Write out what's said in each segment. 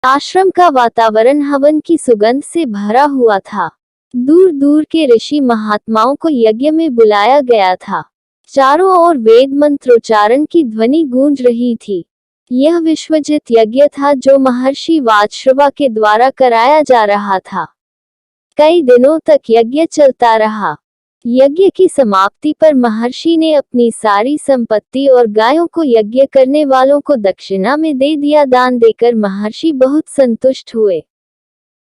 आश्रम का वातावरण हवन की सुगंध से भरा हुआ था। दूर दूर के ऋषि महात्माओं को यज्ञ में बुलाया गया था। चारों ओर वेद मंत्रोच्चारण की ध्वनि गूंज रही थी। यह विश्वजित यज्ञ था जो महर्षि वाजश्रवा के द्वारा कराया जा रहा था। कई दिनों तक यज्ञ चलता रहा। यज्ञ की समाप्ति पर महर्षि ने अपनी सारी संपत्ति और गायों को यज्ञ करने वालों को दक्षिणा में दे दिया। दान देकर महर्षि बहुत संतुष्ट हुए।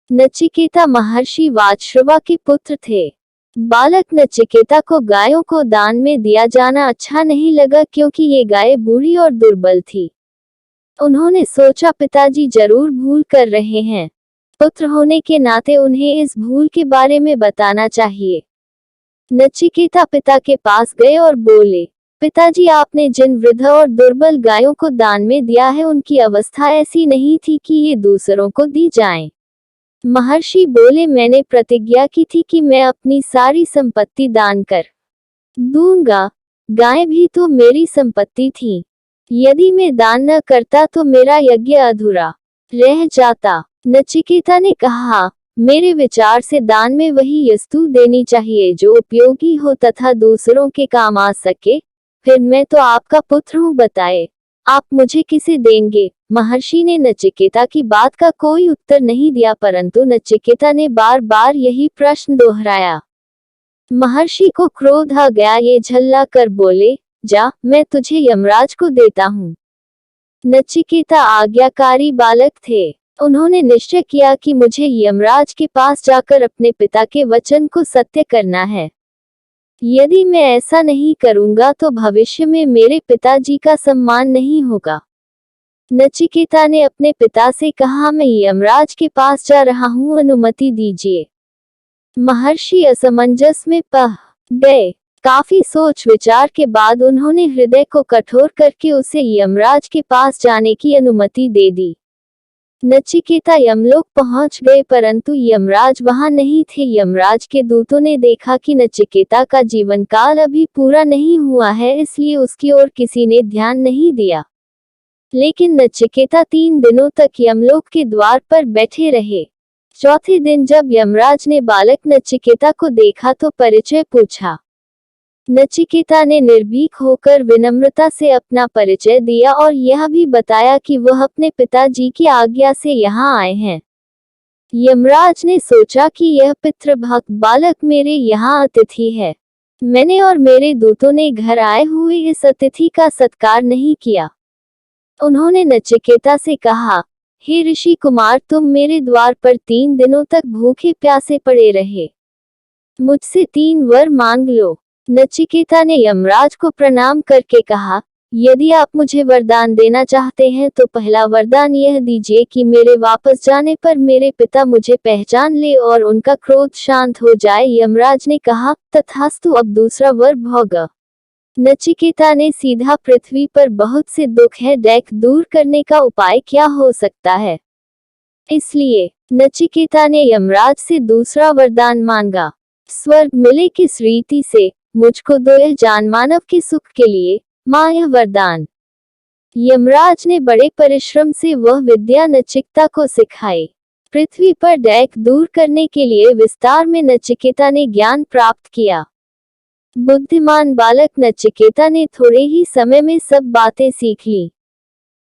नचिकेता महर्षि वाजश्रवा के पुत्र थे। बालक नचिकेता को गायों को दान में दिया जाना अच्छा नहीं लगा क्योंकि ये गायें बूढ़ी और दुर्बल थी। उन्होंने सोचा पिताजी जरूर भूल कर रहे हैं। पुत्र होने के नाते उन्हें इस भूल के बारे में बताना चाहिए। नचिकेता पिता के पास गए और बोले, पिताजी आपने जिन वृद्ध और दुर्बल गायों को दान में दिया है उनकी अवस्था ऐसी नहीं थी कि ये दूसरों को दी जाएं। महर्षि बोले, मैंने प्रतिज्ञा की थी कि मैं अपनी सारी संपत्ति दान कर दूंगा। गायें भी तो मेरी संपत्ति थी। यदि मैं दान न करता तो मेरा यज्ञ अधूरा रह जाता। नचिकेता ने कहा, मेरे विचार से दान में वही वस्तु देनी चाहिए जो उपयोगी हो तथा दूसरों के काम आ सके। फिर मैं तो आपका पुत्र हूँ, बताए आप मुझे किसे देंगे? महर्षि ने नचिकेता की बात का कोई उत्तर नहीं दिया, परंतु नचिकेता ने बार बार यही प्रश्न दोहराया। महर्षि को क्रोध आ गया। ये झल्ला कर बोले, जा, मैं तुझे यमराज को देता हूँ। नचिकेता आज्ञाकारी बालक थे। उन्होंने निश्चय किया कि मुझे यमराज के पास जाकर अपने पिता के वचन को सत्य करना है। यदि मैं ऐसा नहीं करूंगा तो भविष्य में मेरे पिताजी का सम्मान नहीं होगा। नचिकेता ने अपने पिता से कहा, मैं यमराज के पास जा रहा हूँ, अनुमति दीजिए। महर्षि असमंजस में पड़ गए। काफी सोच विचार के बाद उन्होंने हृदय को कठोर करके उसे यमराज के पास जाने की अनुमति दे दी। नचिकेता यमलोक पहुंच गए, परंतु यमराज वहां नहीं थे। यमराज के दूतों ने देखा कि नचिकेता का जीवन काल अभी पूरा नहीं हुआ है, इसलिए उसकी ओर किसी ने ध्यान नहीं दिया। लेकिन नचिकेता 3 दिनों तक यमलोक के द्वार पर बैठे रहे। चौथे दिन जब यमराज ने बालक नचिकेता को देखा तो परिचय पूछा। नचिकेता ने निर्भीक होकर विनम्रता से अपना परिचय दिया और यह भी बताया कि वह अपने पिताजी की आज्ञा से यहाँ आए हैं। यमराज ने सोचा कि यह पितृभक्त बालक मेरे यहाँ अतिथि है। मैंने और मेरे दूतों ने घर आए हुए इस अतिथि का सत्कार नहीं किया। उन्होंने नचिकेता से कहा, हे ऋषि कुमार, तुम मेरे द्वार पर 3 दिनों तक भूखे प्यासे पड़े रहे। मुझसे 3 वर मांग लो। नचिकेता ने यमराज को प्रणाम करके कहा, यदि आप मुझे वरदान देना चाहते हैं तो पहला वरदान यह दीजिए कि मेरे वापस जाने पर मेरे पिता मुझे पहचान ले और उनका क्रोध शांत हो जाए। यमराज ने कहा, तथास्तु। अब दूसरा वर भोग। नचिकेता ने सीधा, पृथ्वी पर बहुत से दुख है, दैख दूर करने का उपाय क्या हो सकता है? इसलिए नचिकेता ने यमराज से दूसरा वरदान मांगा, स्वर्ग मिले किस रीति से मुझको दो यह जानमानव के सुख के लिए, मां यह वरदान। यमराज ने बड़े परिश्रम से वह विद्या नचिकेता को सिखाई। पृथ्वी पर दैख दूर करने के लिए विस्तार में नचिकेता ने ज्ञान प्राप्त किया। बुद्धिमान बालक नचिकेता ने थोड़े ही समय में सब बातें सीख ली।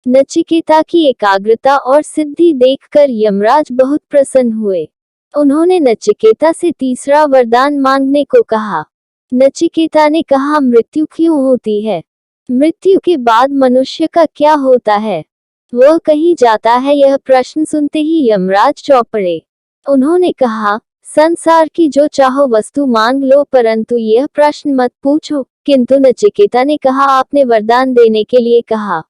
नचिकेता की एकाग्रता और सिद्धि देखकर यमराज बहुत प्रसन्न हुए। उन्होंने नचिकेता से तीसरा वरदान मांगने को कहा। नचिकेता ने कहा, मृत्यु क्यों होती है? मृत्यु के बाद मनुष्य का क्या होता है? वह कहीं जाता है? यह प्रश्न सुनते ही यमराज चौंक पड़े। उन्होंने कहा, संसार की जो चाहो वस्तु मांग लो, परंतु यह प्रश्न मत पूछो। किंतु नचिकेता ने कहा, आपने वरदान देने के लिए कहा,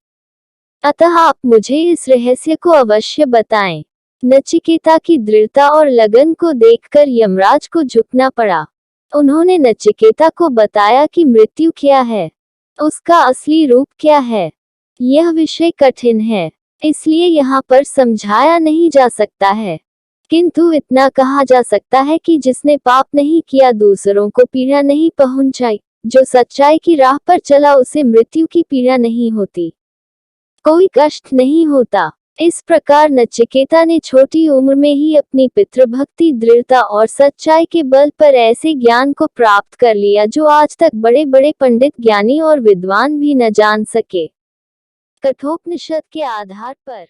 अतः आप मुझे इस रहस्य को अवश्य बताएं। नचिकेता की दृढ़ता और लगन को देखकर यमराज को झुकना पड़ा। उन्होंने नचिकेता को बताया कि मृत्यु क्या है, उसका असली रूप क्या है। यह विषय कठिन है, इसलिए यहाँ पर समझाया नहीं जा सकता है, किंतु इतना कहा जा सकता है कि जिसने पाप नहीं किया, दूसरों को पीड़ा नहीं पहुंचाई, जो सच्चाई की राह पर चला, उसे मृत्यु की पीड़ा नहीं होती, कोई कष्ट नहीं होता। इस प्रकार नचिकेता ने छोटी उम्र में ही अपनी पितृभक्ति, दृढ़ता और सच्चाई के बल पर ऐसे ज्ञान को प्राप्त कर लिया जो आज तक बड़े बड़े पंडित, ज्ञानी और विद्वान भी न जान सके। कठोपनिषद के आधार पर